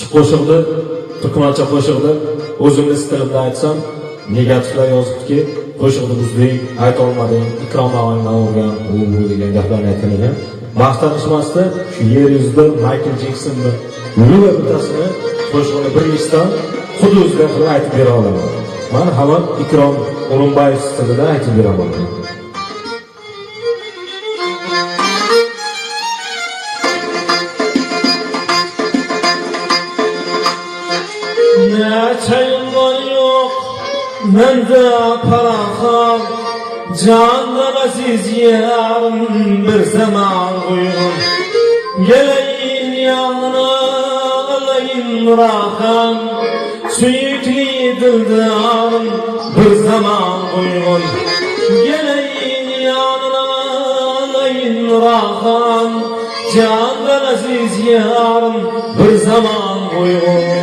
Shu qo'shiqni, turkmancha qo'shiqni o'zimni stilimda aytsam, negativlar yozibdiki, qo'shiqni buzding, ayta olmading, Ikrom og'aydan o'rgan, u degan gaplarni aytgan ekan. Maqtanish emasdi, shu yer yuzida Michael Jacksonni nima bitasini qo'shiqni bir nechtadan xuddi o'zidan qilib aytib bera olaman. Men hamon Ikrom O'rinbayev stilida aytib beraman. Çayım var yok, mende paraham, candan aziz yarım bir zaman uygun. Geleyin yanına alayım raham, süyüklü dildarım bir zaman uygun. Geleyin yanına alayım raham, candan aziz yarım bir zaman uygun.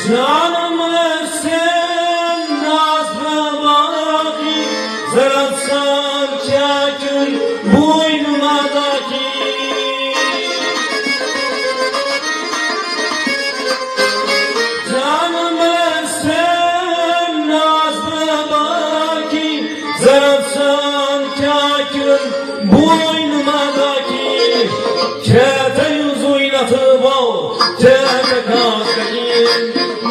Canımı sen nazlı baki, zırapsan kâkül boynumadaki. Canımı sen nazlı baki, zırapsan kâkül boynumadaki. Kete yüz oynatıp al, kete kaskayım.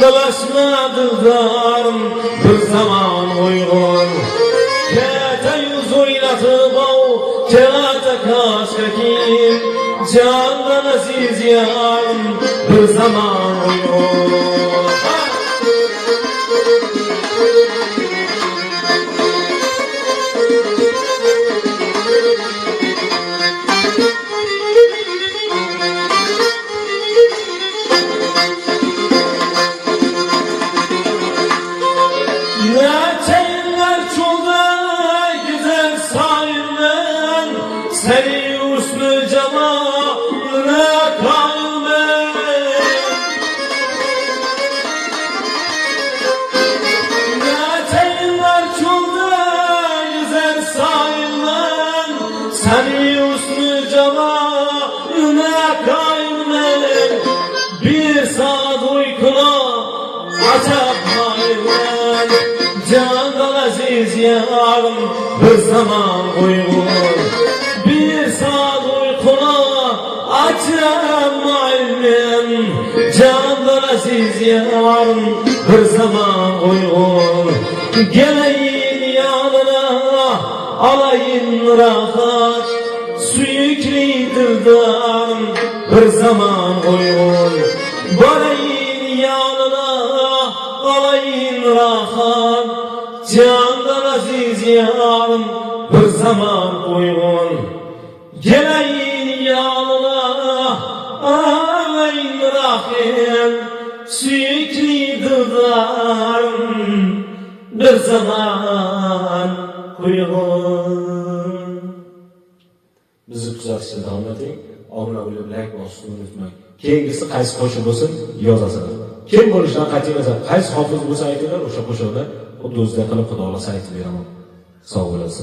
Dolaşmadı darım bir zaman uygun. Kete yüz oynatıp al, kete kaskayım. Candan aziz yarım bir zaman uygun. Seni uslu cemaline kalme. Ne teyinler çolda güzel sayılman. Seni uslu cemaline kalme. Bir saat uykuna açıp hayvan. Candan aziz yarım bir zaman uygun. Bir saat uykuna açam aynen. Candan aziz yarım bir zaman uygun. Geleyin yanına alayın rahat, süyüklü dildarım bir zaman uygun. Varayın yanına alayın rahat, candan aziz yarım bir zaman uygun. Geleyin yanına alayın rahim, süyüklü dildarım bir zaman uygun. Bizni kuzatishda davom eting. Obuna bo'lib like bosishni unutmang. Keyingisi qaysi qo'shiq bo'lsin yozasizlar. Kim bo'lishidan qat'iy nazar, qaysi hofiz bo'lsa aytinglar, o'sha qo'shiqni xuddi o'zidan qilib Xudo xolasa aytib beraman. Sog' bo'lasiz.